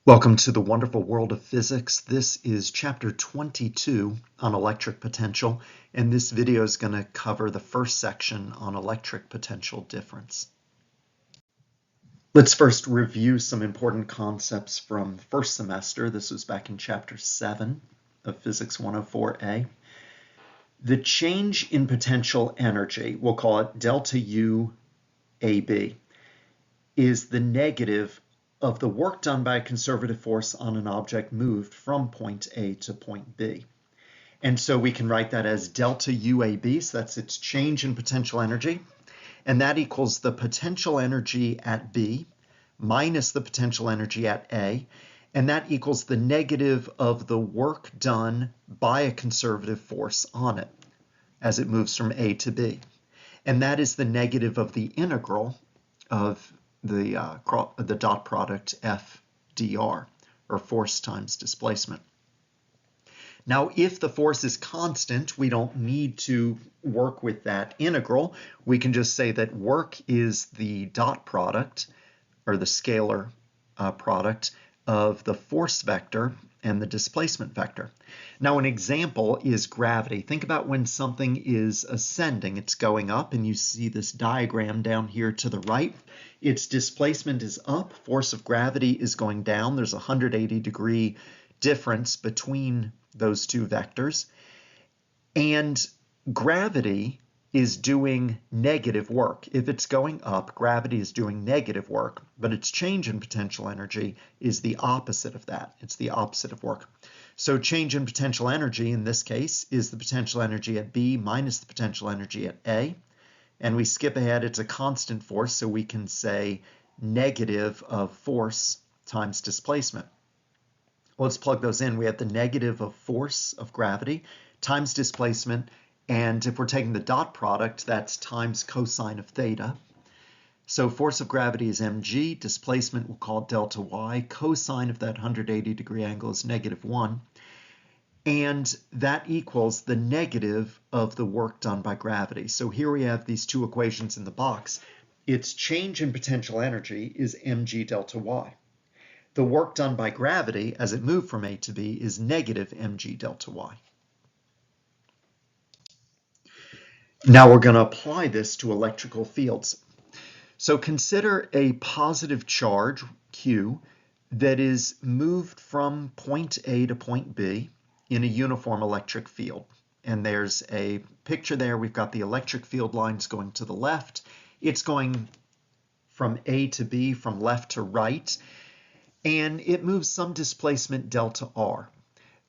Welcome to the wonderful world of physics. This is chapter 22 on electric potential, and this video is going to cover the first section on electric potential difference. Let's first review some important concepts from first semester. This was back in chapter 7 of Physics 104A. The change in potential energy, we'll call it delta U AB, is the negative of the work done by a conservative force on an object moved from point A to point B. And so we can write that as delta UAB, so that's its change in potential energy, and that equals the potential energy at B minus the potential energy at A, and that equals the negative of the work done by a conservative force on it as it moves from A to B. And that is the negative of the integral of the dot product F dr, or force times displacement. Now, if the force is constant, we don't need to work with that integral. We can just say that work is the dot product, or the scalar product, of the force vector and the displacement vector. Now, an example is gravity. Think about when something is ascending. It's going up, and you see this diagram down here to the right. Its displacement is up, force of gravity is going down. There's a 180-degree difference between those two vectors. And gravity is doing negative work. If it's going up, gravity is doing negative work, but its change in potential energy is the opposite of that. It's the opposite of work. So change in potential energy in this case is the potential energy at B minus the potential energy at A. And we skip ahead, it's a constant force, so we can say negative of force times displacement. Let's plug those in. We have the negative of force of gravity times displacement, and if we're taking the dot product, that's times cosine of theta. So force of gravity is mg, displacement we'll call delta y, cosine of that 180-degree angle is -1, and that equals the negative of the work done by gravity. So here we have these two equations in the box. Its change in potential energy is mg delta y. The work done by gravity as it moved from A to B is negative mg delta y. Now we're going to apply this to electrical fields. So consider a positive charge, Q, that is moved from point A to point B in a uniform electric field. And there's a picture there. We've got the electric field lines going to the left. It's going from A to B, from left to right, and it moves some displacement delta R.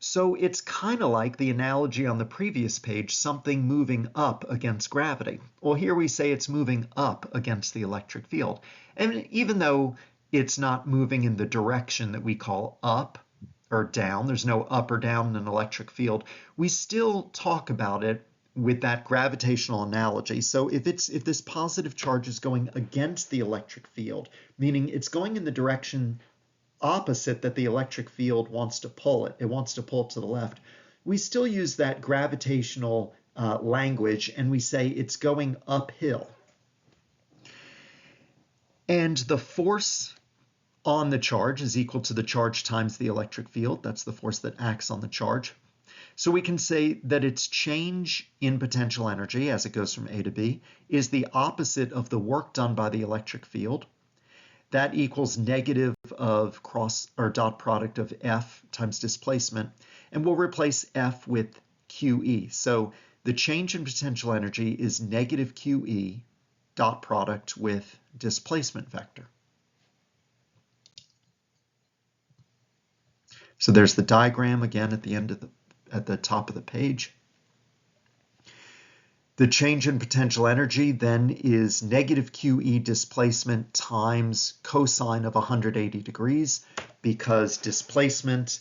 So it's kind of like the analogy on the previous page, something moving up against gravity. Well, here we say it's moving up against the electric field. And even though it's not moving in the direction that we call up or down, there's no up or down in an electric field, we still talk about it with that gravitational analogy. So if this positive charge is going against the electric field, meaning it's going in the direction opposite that the electric field wants to pull it. It wants to pull it to the left. We still use that gravitational language, and we say it's going uphill. And the force on the charge is equal to the charge times the electric field. That's the force that acts on the charge. So we can say that its change in potential energy as it goes from A to B is the opposite of the work done by the electric field. That equals negative of cross or dot product of F times displacement, and we'll replace F with QE. So the change in potential energy is negative QE dot product with displacement vector. So there's the diagram again at the end of at the top of the page. The change in potential energy then is negative QE displacement times cosine of 180 degrees, because displacement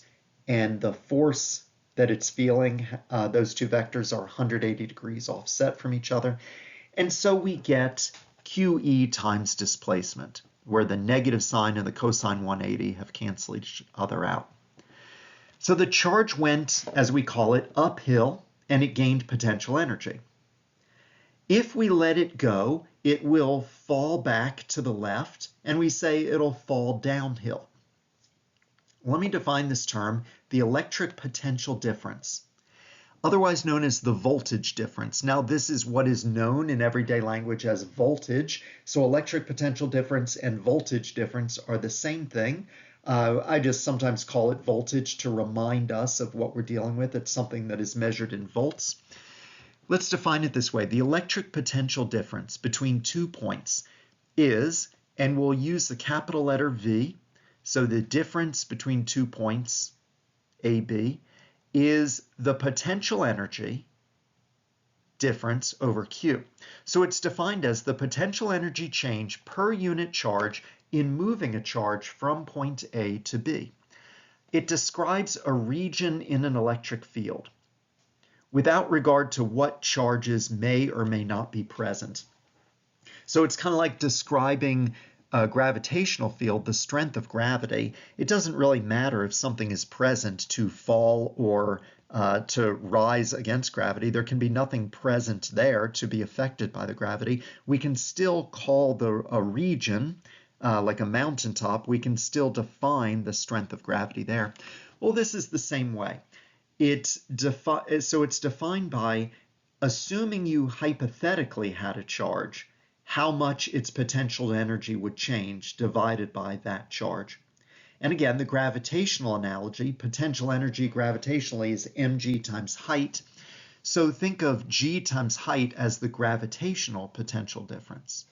and the force that it's feeling, those two vectors are 180 degrees offset from each other. And so we get QE times displacement, where the negative sign and the cosine 180 have canceled each other out. So the charge went, as we call it, uphill, and it gained potential energy. If we let it go, it will fall back to the left, and we say it'll fall downhill. let me define this term, the electric potential difference, otherwise known as the voltage difference. Now, this is what is known in everyday language as voltage. So electric potential difference and voltage difference are the same thing. I just sometimes call it voltage to remind us of what we're dealing with. It's something that is measured in volts. Let's define it this way. The electric potential difference between 2 points is, and we'll use the capital letter V, so the difference between 2 points, AB, is the potential energy difference over Q. So it's defined as the potential energy change per unit charge in moving a charge from point A to B. It describes a region in an electric field without regard to what charges may or may not be present. So it's kind of like describing a gravitational field, the strength of gravity. It doesn't really matter if something is present to fall or to rise against gravity. There can be nothing present there to be affected by the gravity. We can still call a region, like a mountaintop, we can still define the strength of gravity there. Well, this is the same way. So it's defined by assuming you hypothetically had a charge, how much its potential energy would change divided by that charge. And again, the gravitational analogy, potential energy gravitationally is mg times height. So think of g times height as the gravitational potential difference.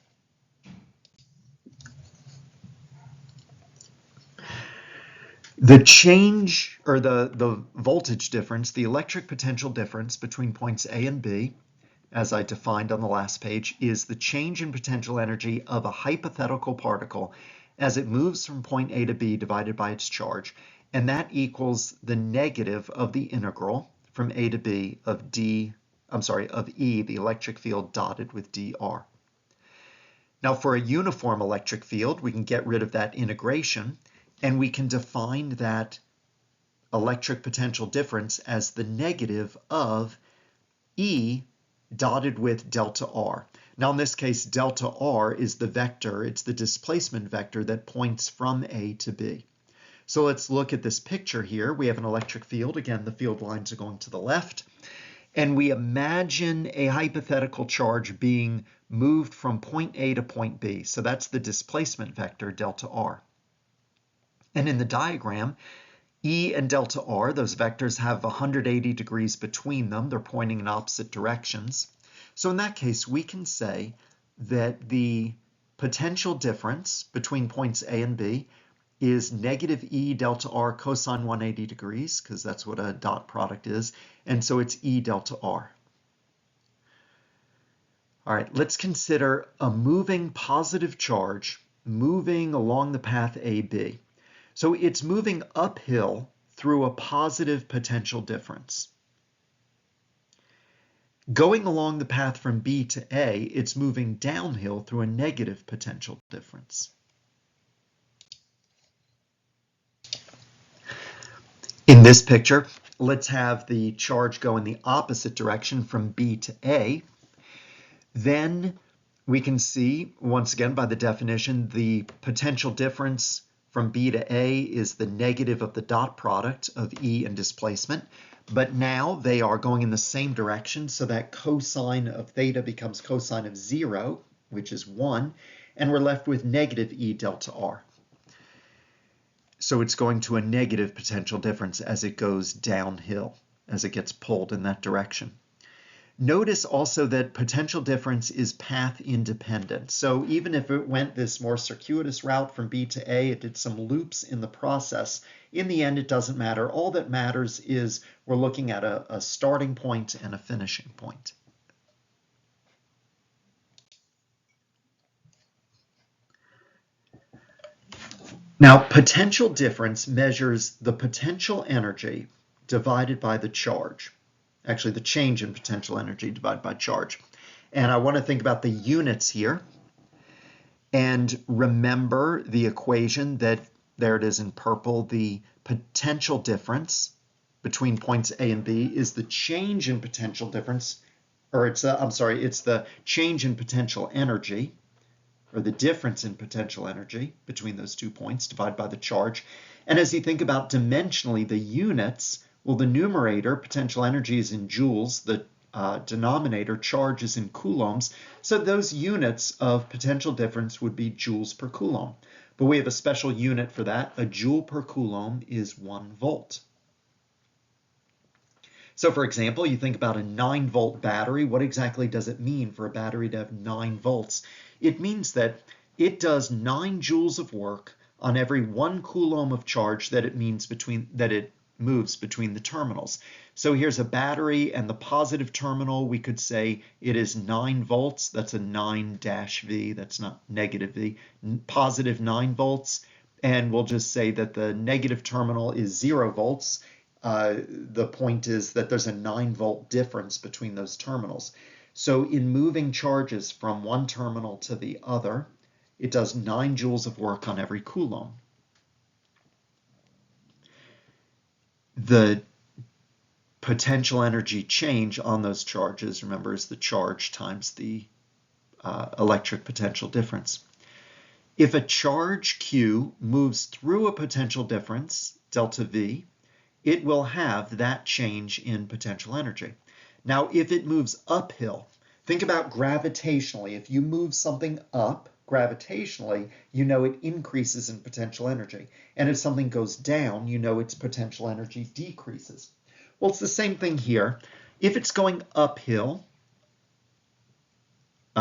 The change, or the voltage difference, the electric potential difference between points A and B, as I defined on the last page, is the change in potential energy of a hypothetical particle as it moves from point A to B divided by its charge, and that equals the negative of the integral from A to B of E, the electric field dotted with dr. Now, for a uniform electric field, we can get rid of that integration, and we can define that electric potential difference as the negative of E dotted with delta R. Now, in this case, delta R is the vector, it's the displacement vector that points from A to B. So let's look at this picture here. We have an electric field. Again, the field lines are going to the left. And we imagine a hypothetical charge being moved from point A to point B. So that's the displacement vector, delta R. And in the diagram, E and delta R, those vectors have 180 degrees between them. They're pointing in opposite directions. So in that case, we can say that the potential difference between points A and B is negative E delta R cosine 180 degrees, because that's what a dot product is. And so it's E delta R. All right, let's consider a moving positive charge moving along the path AB. So it's moving uphill through a positive potential difference. Going along the path from B to A, it's moving downhill through a negative potential difference. In this picture, let's have the charge go in the opposite direction from B to A. Then we can see, once again by the definition, the potential difference from B to A is the negative of the dot product of E and displacement. But now they are going in the same direction, so that cosine of theta becomes cosine of 0, which is 1, and we're left with negative E delta R. So it's going to a negative potential difference as it goes downhill, as it gets pulled in that direction. Notice also that potential difference is path independent. So even if it went this more circuitous route from B to A, it did some loops in the process. In the end, it doesn't matter. All that matters is we're looking at a starting point and a finishing point. Now, potential difference measures the potential energy divided by the charge. Actually, the change in potential energy divided by charge. And I want to think about the units here. And remember the equation that, there it is in purple, the potential difference between points A and B is the change in potential difference, or it's the change in potential energy, or the difference in potential energy between those 2 points divided by the charge. And as you think about dimensionally, the units, well, the numerator, potential energy, is in joules, the denominator, charge, is in coulombs. So those units of potential difference would be joules per coulomb. But we have a special unit for that. A joule per coulomb is 1 volt. So for example, you think about a 9-volt battery. What exactly does it mean for a battery to have 9 volts? It means that it does 9 joules of work on every 1 coulomb of charge that it moves between the terminals. So here's a battery, and the positive terminal, we could say it is 9 volts. That's a 9-V, that's not negative V, positive 9 volts. And we'll just say that the negative terminal is 0 volts. The point is that there's a 9-volt difference between those terminals. So in moving charges from one terminal to the other, it does 9 joules of work on every coulomb. The potential energy change on those charges, remember, is the charge times the electric potential difference. If a charge Q moves through a potential difference, delta V, it will have that change in potential energy. Now, if it moves uphill, think about gravitationally. If you move something up gravitationally, you know it increases in potential energy. And if something goes down, you know its potential energy decreases. Well, it's the same thing here. If it's going uphill,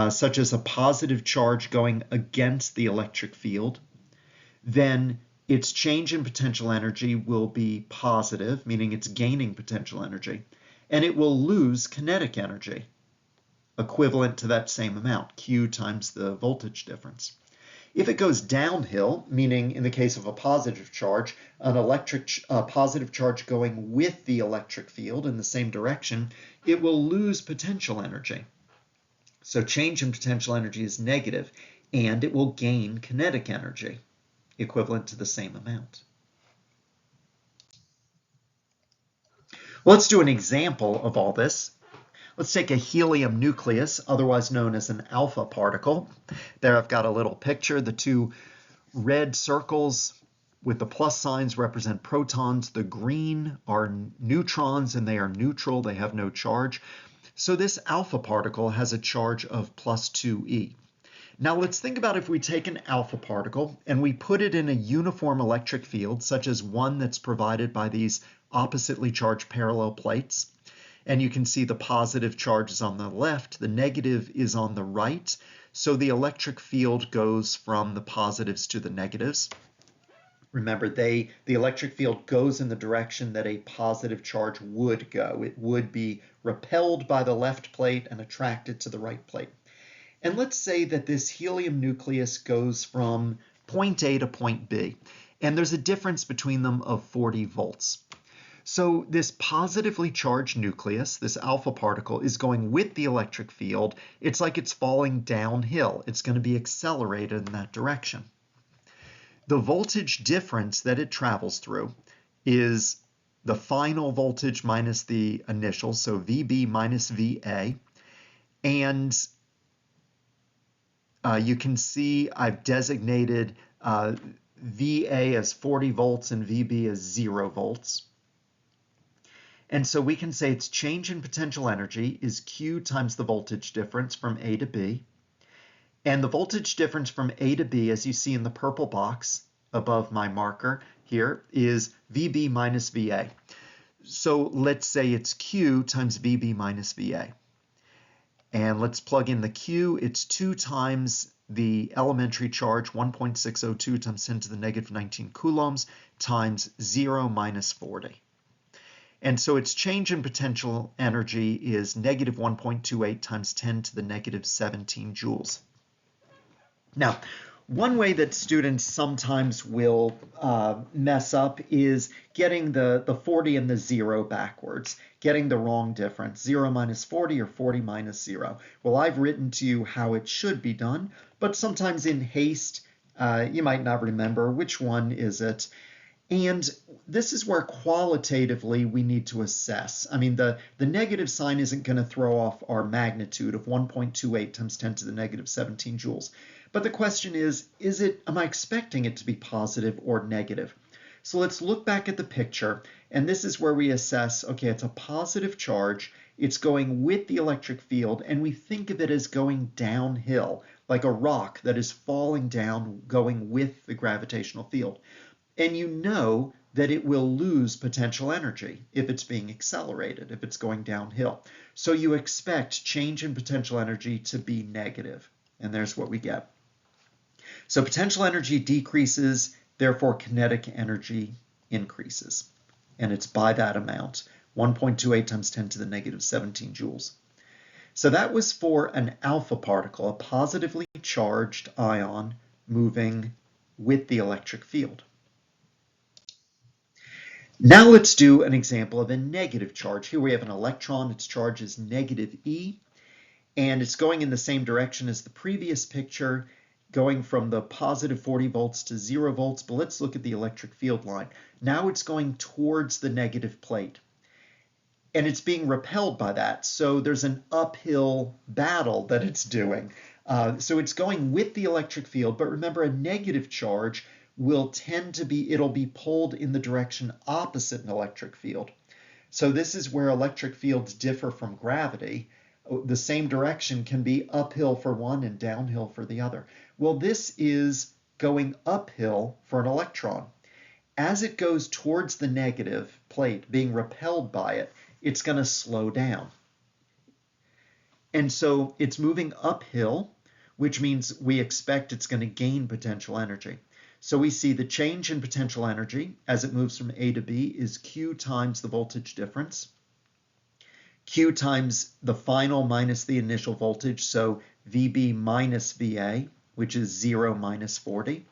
such as a positive charge going against the electric field, then its change in potential energy will be positive, meaning it's gaining potential energy, and it will lose kinetic energy, equivalent to that same amount, Q times the voltage difference. If it goes downhill, meaning in the case of a positive charge, an positive charge going with the electric field in the same direction, it will lose potential energy. So change in potential energy is negative, and it will gain kinetic energy, equivalent to the same amount. Let's do an example of all this. Let's take a helium nucleus, otherwise known as an alpha particle. There I've got a little picture. The two red circles with the plus signs represent protons. The green are neutrons, and they are neutral. They have no charge. So this alpha particle has a charge of plus 2e. Now let's think about if we take an alpha particle and we put it in a uniform electric field, such as one that's provided by these oppositely charged parallel plates. And you can see the positive charge is on the left, the negative is on the right. So the electric field goes from the positives to the negatives. Remember, the electric field goes in the direction that a positive charge would go. It would be repelled by the left plate and attracted to the right plate. And let's say that this helium nucleus goes from point A to point B, and there's a difference between them of 40 volts. So this positively charged nucleus, this alpha particle, is going with the electric field. It's like it's falling downhill. It's going to be accelerated in that direction. The voltage difference that it travels through is the final voltage minus the initial, so VB minus VA. And you can see I've designated VA as 40 volts and VB as 0 volts. And so we can say its change in potential energy is Q times the voltage difference from A to B. And the voltage difference from A to B, as you see in the purple box above my marker here, is VB minus VA. So let's say it's Q times VB minus VA. And let's plug in the Q. It's 2 times the elementary charge, 1.602 times 10 to the negative 19 coulombs, times 0 minus 40. And so its change in potential energy is negative 1.28 times 10 to the negative 17 joules. Now, one way that students sometimes will mess up is getting the 40 and the 0 backwards, getting the wrong difference, 0 minus 40 or 40 minus 0. Well, I've written to you how it should be done, but sometimes in haste, you might not remember which one is it. And this is where qualitatively we need to assess. I mean, the negative sign isn't going to throw off our magnitude of 1.28 times 10 to the negative 17 joules. But the question is am I expecting it to be positive or negative? So let's look back at the picture, and this is where we assess, okay, it's a positive charge, it's going with the electric field, and we think of it as going downhill, like a rock that is falling down, going with the gravitational field. And you know that it will lose potential energy if it's being accelerated, if it's going downhill. So you expect change in potential energy to be negative, and there's what we get. So potential energy decreases, therefore kinetic energy increases, and it's by that amount, 1.28 times 10 to the negative 17 joules. So that was for an alpha particle, a positively charged ion moving with the electric field. Now let's do an example of a negative charge. Here we have an electron, its charge is negative E, and it's going in the same direction as the previous picture, going from the positive 40 volts to 0 volts, but let's look at the electric field line. Now it's going towards the negative plate, and it's being repelled by that, so there's an uphill battle that it's doing. So it's going with the electric field, but remember, a negative charge will tend to be, it'll be pulled in the direction opposite an electric field. So this is where electric fields differ from gravity. The same direction can be uphill for one and downhill for the other. Well, this is going uphill for an electron. As it goes towards the negative plate, being repelled by it, it's going to slow down. And so it's moving uphill, which means we expect it's going to gain potential energy. So we see the change in potential energy as it moves from A to B is Q times the voltage difference. Q times the final minus the initial voltage, so VB minus VA, which is 0 minus 40.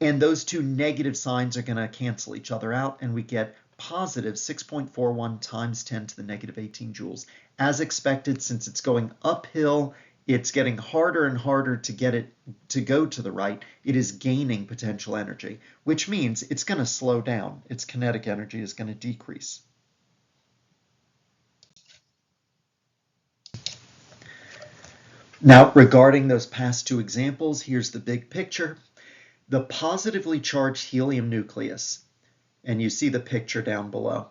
And those two negative signs are going to cancel each other out, and we get positive 6.41 times 10 to the negative 18 joules. As expected, since it's going uphill, it's getting harder and harder to get it to go to the right. It is gaining potential energy, which means it's going to slow down. Its kinetic energy is going to decrease. Now, regarding those past two examples, here's the big picture. The positively charged helium nucleus, and you see the picture down below,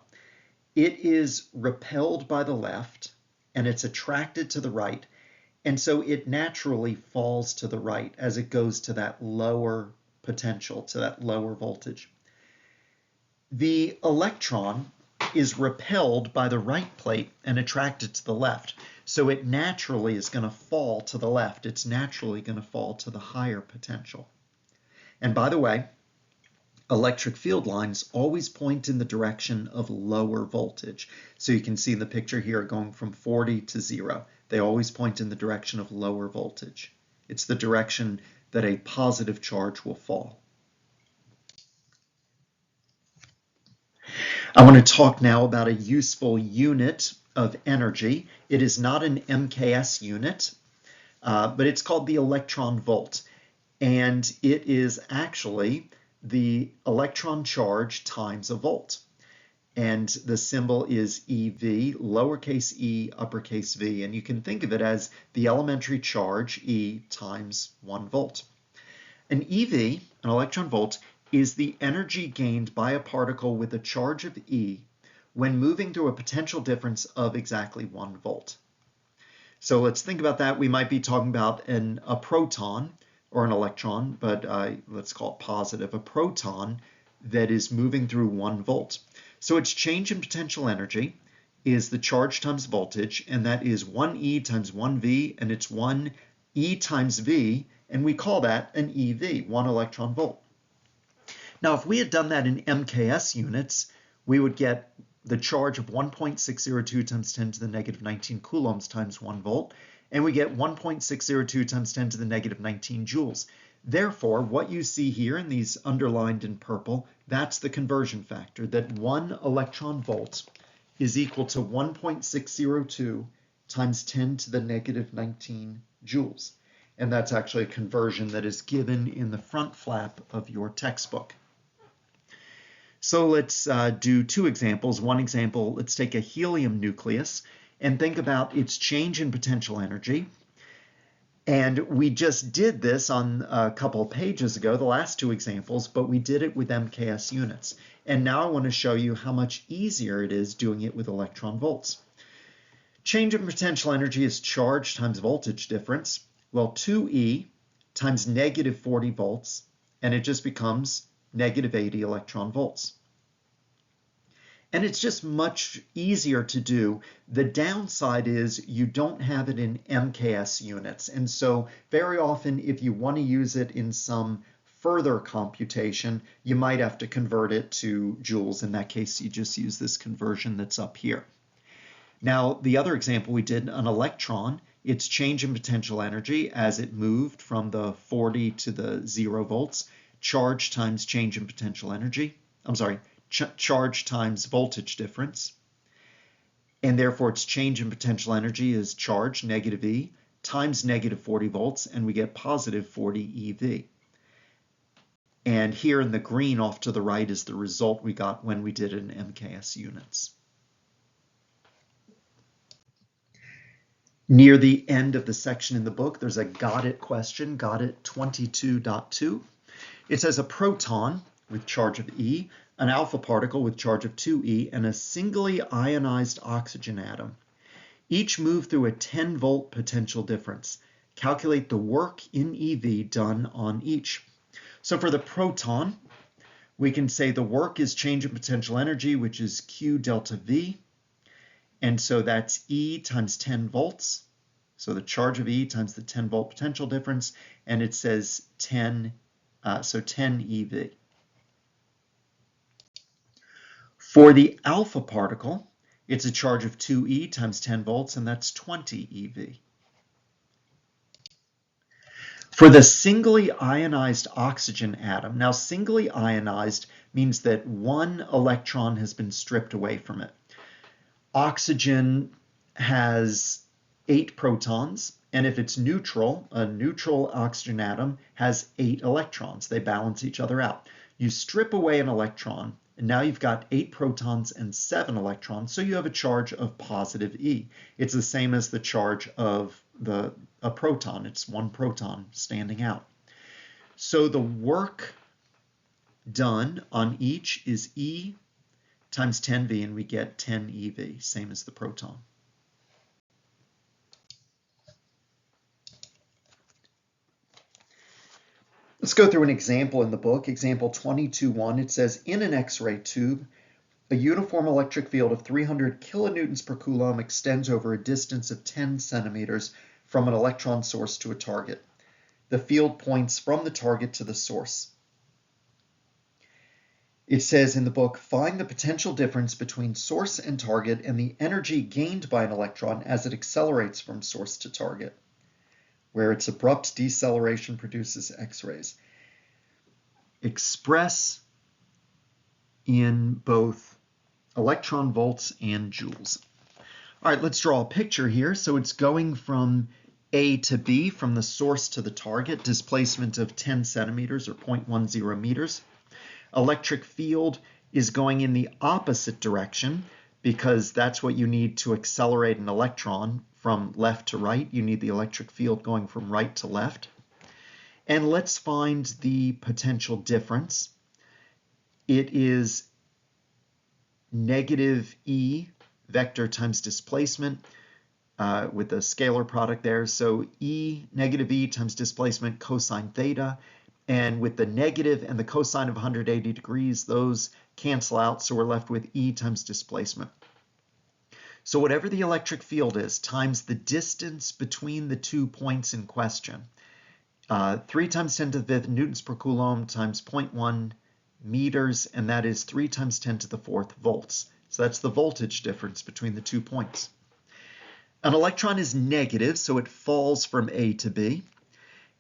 it is repelled by the left and it's attracted to the right. And so it naturally falls to the right as it goes to that lower potential, to that lower voltage. The electron is repelled by the right plate and attracted to the left. So it naturally is going to fall to the left. It's naturally going to fall to the higher potential. And by the way, electric field lines always point in the direction of lower voltage. So you can see in the picture here going from 40 to 0. They always point in the direction of lower voltage. It's the direction that a positive charge will fall. I want to talk now about a useful unit of energy. It is not an MKS unit, but it's called the electron volt. And it is actually the electron charge times a volt. And the symbol is EV, lowercase e, uppercase V. And you can think of it as the elementary charge, E, times 1 volt. An EV, an electron volt, is the energy gained by a particle with a charge of E when moving through a potential difference of exactly 1 volt. So let's think about that. We might be talking about a proton or an electron, but let's call it positive, a proton that is moving through 1 volt. So its change in potential energy is the charge times voltage, and that is 1E times 1V, and it's 1E times V, and we call that an EV, 1 electron volt. Now, if we had done that in MKS units, we would get the charge of 1.602 times 10 to the negative 19 coulombs times 1 volt, and we get 1.602 times 10 to the negative 19 joules. Therefore, what you see here in these underlined in purple, that's the conversion factor, that 1 electron volt is equal to 1.602 times 10 to the negative 19 joules. And that's actually a conversion that is given in the front flap of your textbook. So let's do two examples. One example, let's take a helium nucleus and think about its change in potential energy. And we just did this on a couple of pages ago, the last two examples, but we did it with MKS units. And now I want to show you how much easier it is doing it with electron volts. Change in potential energy is charge times voltage difference. Well, 2E times negative 40 volts, and it just becomes negative 80 electron volts. And it's just much easier to do. The downside is you don't have it in MKS units. And so very often, if you want to use it in some further computation, you might have to convert it to joules. In that case, you just use this conversion that's up here. Now, the other example we did, an electron, its change in potential energy as it moved from the 40 to the 0 volts, charge times change in potential energy. Charge times voltage difference, and therefore its change in potential energy is charge, negative E, times negative 40 volts, and we get positive 40 EV. And here in the green off to the right is the result we got when we did it in MKS units. Near the end of the section in the book, there's a got it question, got it 22.2. It says a proton with charge of E, an alpha particle with charge of 2E, and a singly ionized oxygen atom. Each move through a 10-volt potential difference. Calculate the work in EV done on each. So for the proton, we can say the work is change in potential energy, which is Q delta V. And so that's E times 10 volts. So the charge of E times the 10-volt potential difference. And it says 10 EV. For the alpha particle, it's a charge of 2E times 10 volts, and that's 20 EV. For the singly ionized oxygen atom, now singly ionized means that one electron has been stripped away from it. Oxygen has 8 protons, and if it's neutral, a neutral oxygen atom has 8 electrons. They balance each other out. You strip away an electron, and now you've got 8 protons and 7 electrons, so you have a charge of positive E. It's the same as the charge of a proton. It's one proton standing out. So the work done on each is E times 10V, and we get 10 EV, same as the proton. Let's go through an example in the book. Example 22.1, it says, in an X-ray tube, a uniform electric field of 300 kilonewtons per coulomb extends over a distance of 10 centimeters from an electron source to a target. The field points from the target to the source. It says in the book, find the potential difference between source and target and the energy gained by an electron as it accelerates from source to target, where its abrupt deceleration produces X-rays. Express in both electron volts and joules. All right, let's draw a picture here. So it's going from A to B, from the source to the target, displacement of 10 centimeters or 0.10 meters. Electric field is going in the opposite direction because that's what you need to accelerate an electron from left to right. You need the electric field going from right to left. And let's find the potential difference. It is negative E vector times displacement with a scalar product there. So negative E times displacement cosine theta. And with the negative and the cosine of 180 degrees, those cancel out. So we're left with E times displacement. So whatever the electric field is times the distance between the 2 points in question, 3 times 10 to the 5th newtons per coulomb times 0.1 meters, and that is 3 times 10 to the 4th volts. So that's the voltage difference between the 2 points. An electron is negative, so it falls from A to B.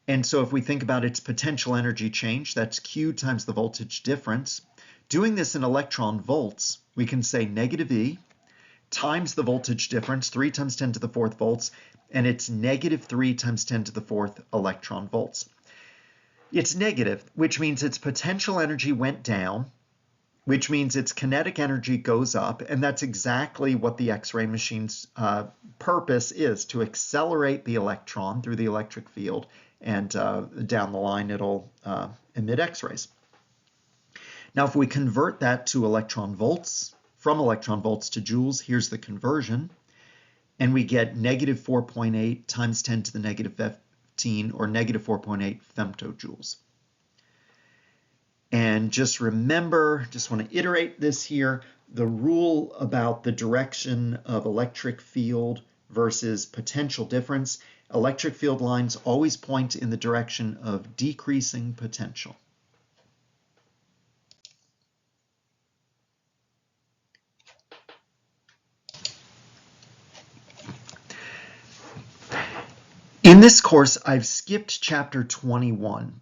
And so if we think about its potential energy change, that's Q times the voltage difference. Doing this in electron volts, we can say negative E times the voltage difference, 3 times 10 to the 4th volts, and it's negative 3 times 10 to the 4th electron volts. It's negative, which means its potential energy went down, which means its kinetic energy goes up, and that's exactly what the X-ray machine's purpose is, to accelerate the electron through the electric field, and down the line it'll emit X-rays. Now if we convert that to electron volts, from electron volts to joules, here's the conversion, and we get negative 4.8 times 10 to the negative 15, or negative 4.8 femtojoules. And just remember, just want to iterate this here, the rule about the direction of electric field versus potential difference. Electric field lines always point in the direction of decreasing potential. In this course, I've skipped chapter 21.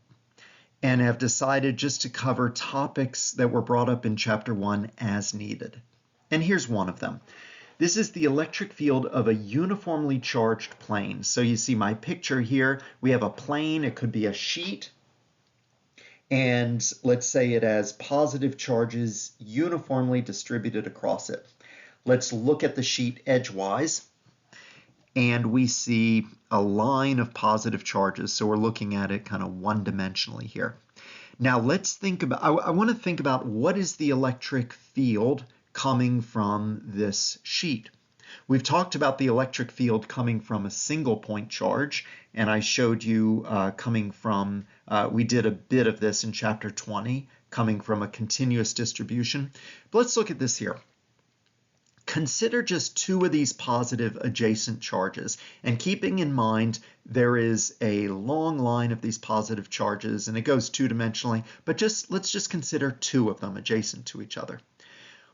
And have decided just to cover topics that were brought up in chapter 1 as needed. And here's one of them. This is the electric field of a uniformly charged plane. So you see my picture here. We have a plane, it could be a sheet, and let's say it has positive charges uniformly distributed across it. Let's look at the sheet edgewise, and we see a line of positive charges. So we're looking at it kind of one-dimensionally here. Now let's think about, I want to think about what is the electric field coming from this sheet. We've talked about the electric field coming from a single point charge, and I showed you coming from, we did a bit of this in chapter 20, coming from a continuous distribution. But let's look at this here. Consider just two of these positive adjacent charges, and keeping in mind there is a long line of these positive charges and it goes two-dimensionally, but let's just consider two of them adjacent to each other.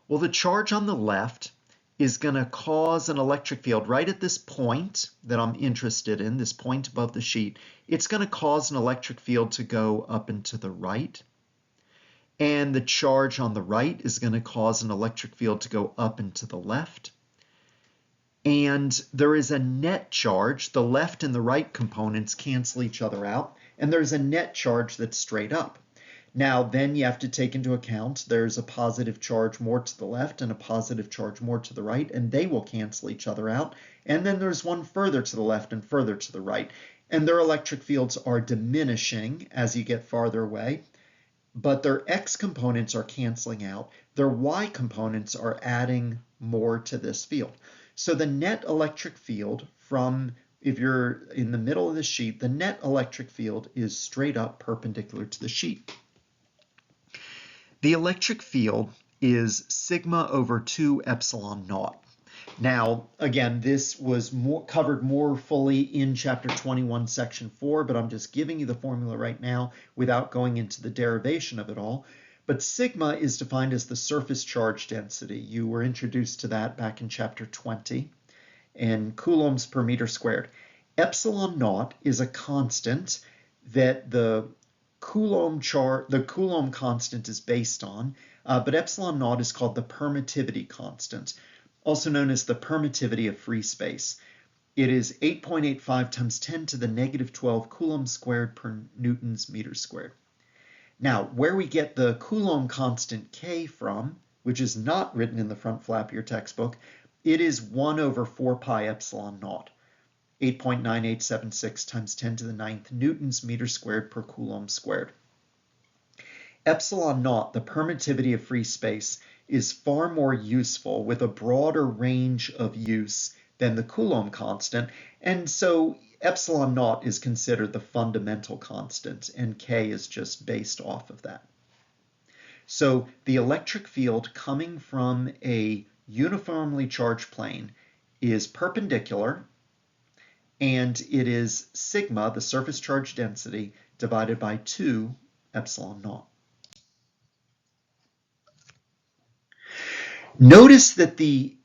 Well, the charge on the left is going to cause an electric field right at this point that I'm interested in, this point above the sheet. It's going to cause an electric field to go up and to the right. And the charge on the right is going to cause an electric field to go up and to the left. And there is a net charge. The left and the right components cancel each other out. And there's a net charge that's straight up. Now, then you have to take into account there's a positive charge more to the left and a positive charge more to the right, and they will cancel each other out. And then there's one further to the left and further to the right. And their electric fields are diminishing as you get farther away. But their X components are canceling out. Their Y components are adding more to this field. So the net electric field from, if you're in the middle of the sheet, the net electric field is straight up perpendicular to the sheet. The electric field is sigma over 2 epsilon naught. Now, again, this was covered more fully in chapter 21, section 4, but I'm just giving you the formula right now without going into the derivation of it all. But sigma is defined as the surface charge density. You were introduced to that back in chapter 20, and coulombs per meter squared. Epsilon naught is a constant that the Coulomb constant is based on, but epsilon naught is called the permittivity constant, also known as the permittivity of free space. It is 8.85 times 10 to the negative 12 coulombs squared per newtons meters squared. Now, where we get the Coulomb constant K from, which is not written in the front flap of your textbook, it is 1 over 4 pi epsilon naught, 8.9876 times 10 to the 9th newtons meters squared per coulomb squared. Epsilon naught, the permittivity of free space, is far more useful with a broader range of use than the Coulomb constant, and so epsilon naught is considered the fundamental constant, and K is just based off of that. So the electric field coming from a uniformly charged plane is perpendicular, and it is sigma, the surface charge density, divided by 2 epsilon naught. Notice that the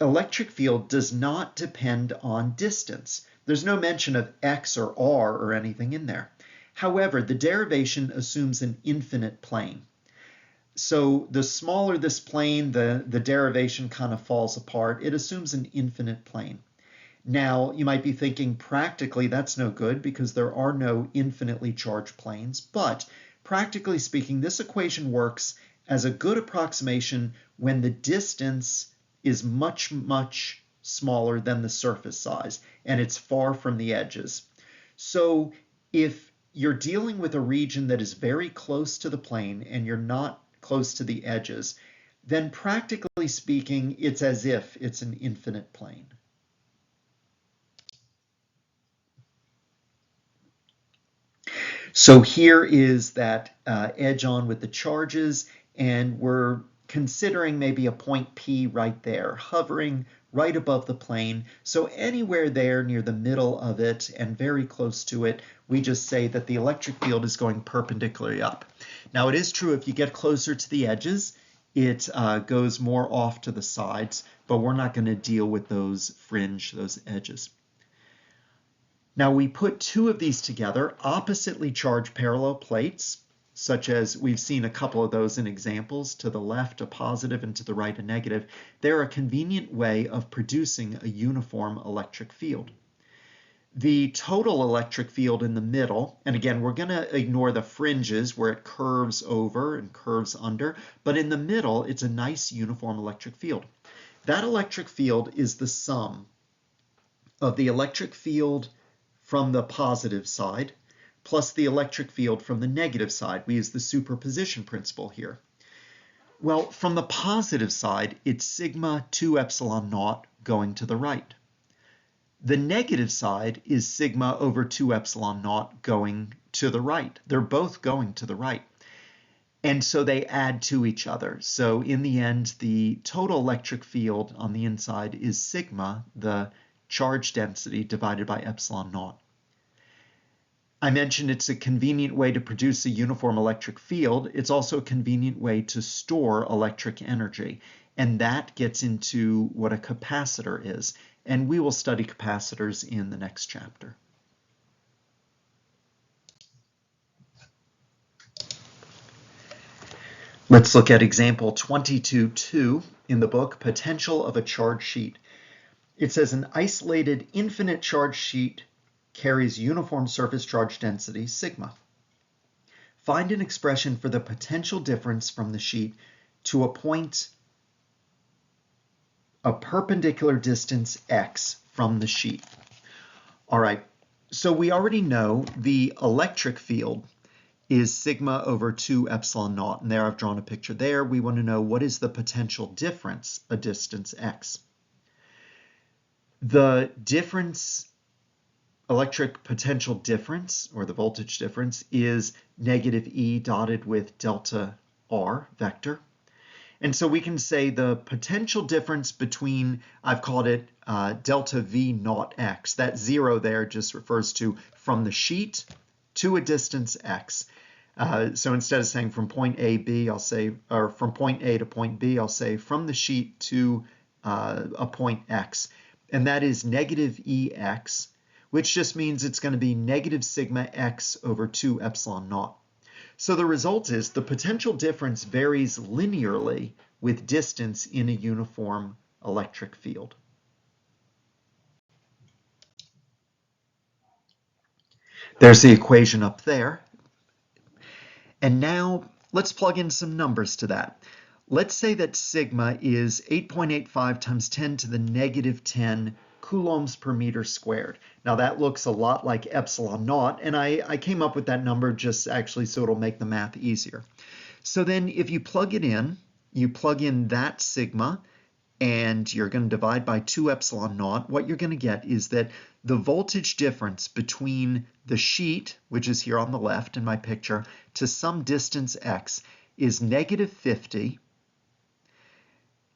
electric field does not depend on distance. There's no mention of X or R or anything in there. However, the derivation assumes an infinite plane. So the smaller this plane, the derivation kind of falls apart. It assumes an infinite plane. Now, you might be thinking practically that's no good because there are no infinitely charged planes, but practically speaking, this equation works as a good approximation when the distance is much, much smaller than the surface size and it's far from the edges. So if you're dealing with a region that is very close to the plane and you're not close to the edges, then practically speaking, it's as if it's an infinite plane. So here is that edge on with the charges, and we're considering maybe a point P right there, hovering right above the plane. So anywhere there near the middle of it and very close to it, we just say that the electric field is going perpendicularly up. Now it is true if you get closer to the edges, it goes more off to the sides, but we're not going to deal with those fringe, those edges. Now we put two of these together, oppositely charged parallel plates, such as we've seen a couple of those in examples, to the left a positive and to the right a negative. They're a convenient way of producing a uniform electric field. The total electric field in the middle, and again, we're going to ignore the fringes where it curves over and curves under, but in the middle, it's a nice uniform electric field. That electric field is the sum of the electric field from the positive side plus the electric field from the negative side. We use the superposition principle here. Well, from the positive side, it's sigma 2 epsilon naught going to the right. The negative side is sigma over 2 epsilon naught going to the right. They're both going to the right. And so they add to each other. So in the end, the total electric field on the inside is sigma, the charge density, divided by epsilon naught. I mentioned it's a convenient way to produce a uniform electric field. It's also a convenient way to store electric energy. And that gets into what a capacitor is. And we will study capacitors in the next chapter. Let's look at example 22.2 in the book, Potential of a Charge Sheet. It says an isolated infinite charge sheet carries uniform surface charge density, sigma. Find an expression for the potential difference from the sheet to a point, a perpendicular distance x from the sheet. All right, so we already know the electric field is sigma over 2 epsilon naught, and there I've drawn a picture there. We want to know what is the potential difference, a distance x. The difference, electric potential difference, or the voltage difference, is negative E dotted with delta R vector. And so we can say the potential difference between, I've called it delta V naught x. That zero there just refers to from the sheet to a distance x. So instead of saying from point A, B, I'll say, or from point A to point B, I'll say from the sheet to a point x. And that is negative EX, which just means it's going to be negative sigma x over 2 epsilon naught. So the result is the potential difference varies linearly with distance in a uniform electric field. There's the equation up there. And now let's plug in some numbers to that. Let's say that sigma is 8.85 times 10 to the negative 10 coulombs per meter squared. Now that looks a lot like epsilon naught, and I came up with that number just actually so it'll make the math easier. So then if you plug it in, you plug in that sigma, and you're going to divide by 2 epsilon naught, what you're going to get is that the voltage difference between the sheet, which is here on the left in my picture, to some distance x is negative 50.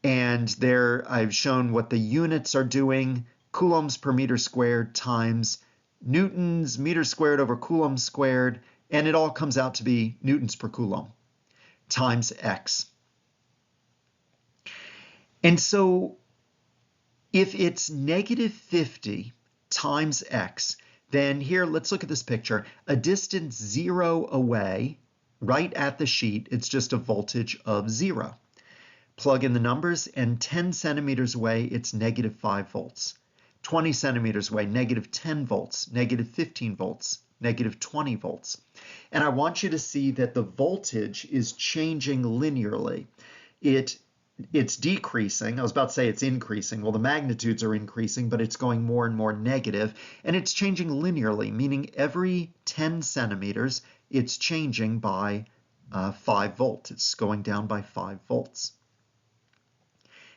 And there I've shown what the units are doing, coulombs per meter squared times newtons meter squared over coulombs squared, and it all comes out to be newtons per coulomb times x. And so if it's negative 50 times x, then here, let's look at this picture. A distance 0 away, right at the sheet, it's just a voltage of 0. Plug in the numbers, and 10 centimeters away, it's negative 5 volts. 20 centimeters away, negative 10 volts, negative 15 volts, negative 20 volts. And I want you to see that the voltage is changing linearly. It's decreasing. I was about to say it's increasing. Well, the magnitudes are increasing, but it's going more and more negative, and it's changing linearly, meaning every 10 centimeters, it's changing by 5 volts. It's going down by 5 volts.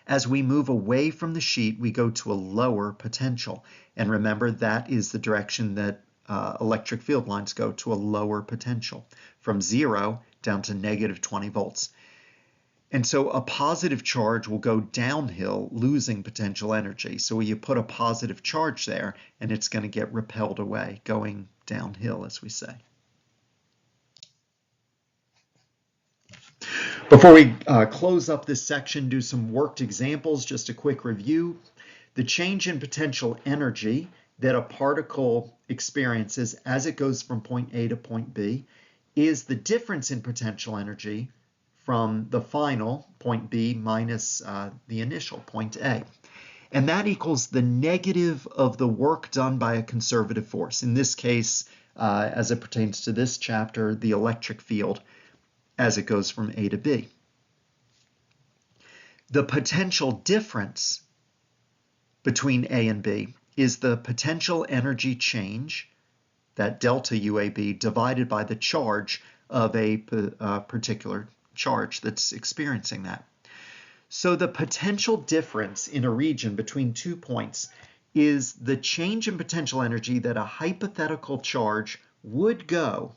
As we move away from the sheet, we go to a lower potential. And remember, that is the direction that electric field lines go, to a lower potential, from 0 down to negative 20 volts. And so a positive charge will go downhill, losing potential energy. So you put a positive charge there, and it's going to get repelled away, going downhill, as we say. Before we close up this section, do some worked examples, just a quick review. The change in potential energy that a particle experiences as it goes from point A to point B is the difference in potential energy from the final, point B, minus the initial, point A. And that equals the negative of the work done by a conservative force. In this case, as it pertains to this chapter, the electric field, as it goes from A to B. The potential difference between A and B is the potential energy change, that delta UAB, divided by the charge of a particular charge that's experiencing that. So the potential difference in a region between 2 points is the change in potential energy that a hypothetical charge would get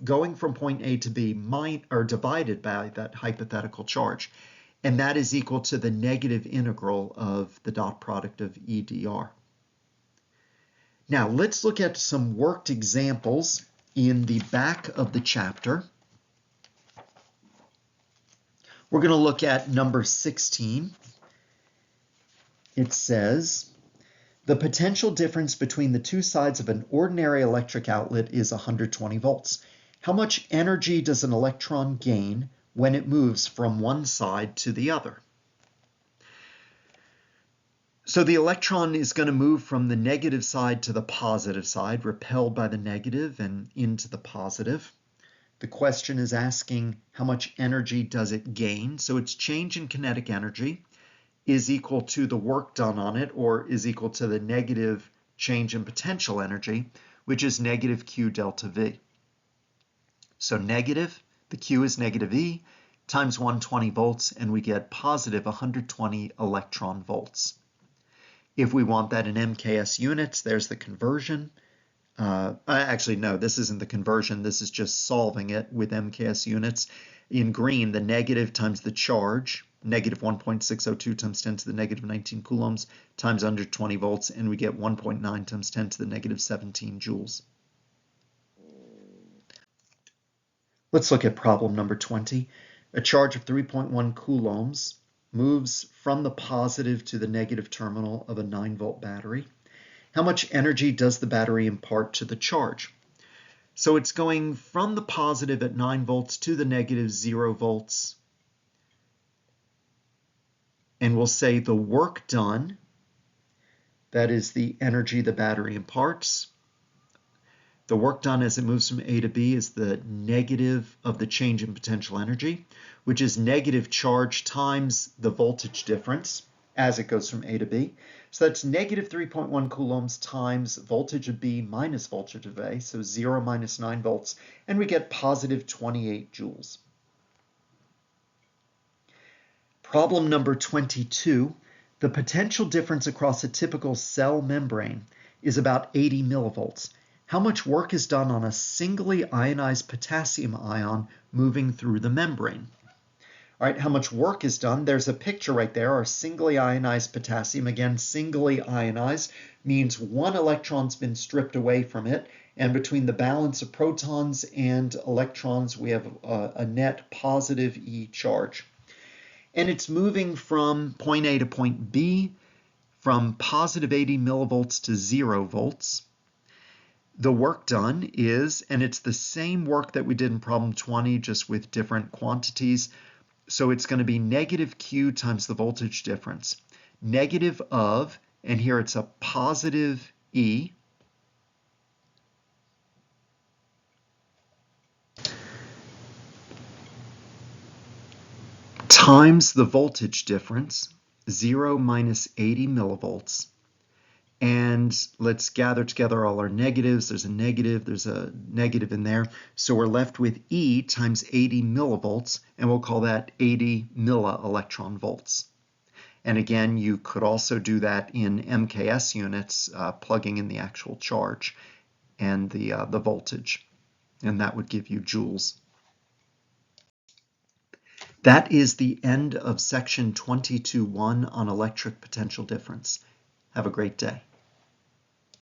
going from point A to B, divided by that hypothetical charge. And that is equal to the negative integral of the dot product of E dr. Now let's look at some worked examples in the back of the chapter. We're going to look at number 16. It says, the potential difference between the two sides of an ordinary electric outlet is 120 volts. How much energy does an electron gain when it moves from one side to the other? So the electron is going to move from the negative side to the positive side, repelled by the negative and into the positive. The question is asking how much energy does it gain? So its change in kinetic energy is equal to the work done on it, or is equal to the negative change in potential energy, which is negative Q delta V. So negative, the Q is negative E, times 120 volts, and we get positive 120 electron volts. If we want that in MKS units, there's the conversion. Actually, no, this isn't the conversion. This is just solving it with MKS units. In green, the negative times the charge, negative 1.602 times 10 to the negative 19 coulombs times 120 volts, and we get 1.9 times 10 to the negative 17 joules. Let's look at problem number 20. A charge of 3.1 coulombs moves from the positive to the negative terminal of a 9-volt battery. How much energy does the battery impart to the charge? So it's going from the positive at 9 volts to the negative 0 volts. And we'll say the work done, that is the energy the battery imparts. The work done as it moves from A to B is the negative of the change in potential energy, which is negative charge times the voltage difference as it goes from A to B. So that's negative 3.1 coulombs times voltage of B minus voltage of A, so 0 minus 9 volts, and we get positive 28 joules. Problem number 22, the potential difference across a typical cell membrane is about 80 millivolts. How much work is done on a singly ionized potassium ion moving through the membrane? All right, how much work is done? There's a picture right there, our singly ionized potassium. Again, singly ionized means one electron's been stripped away from it, and between the balance of protons and electrons, we have a net positive E charge. And it's moving from point A to point B, from positive 80 millivolts to 0 volts. The work done is, and it's the same work that we did in problem 20, just with different quantities. So it's going to be negative Q times the voltage difference. Negative of, and here it's a positive E times the voltage difference, 0 minus 80 millivolts. And let's gather together all our negatives. There's a negative in there. So we're left with E times 80 millivolts, and we'll call that 80 millielectron volts. And again, you could also do that in MKS units, plugging in the actual charge and the voltage, and that would give you joules. That is the end of section 22.1 on electric potential difference. Have a great day.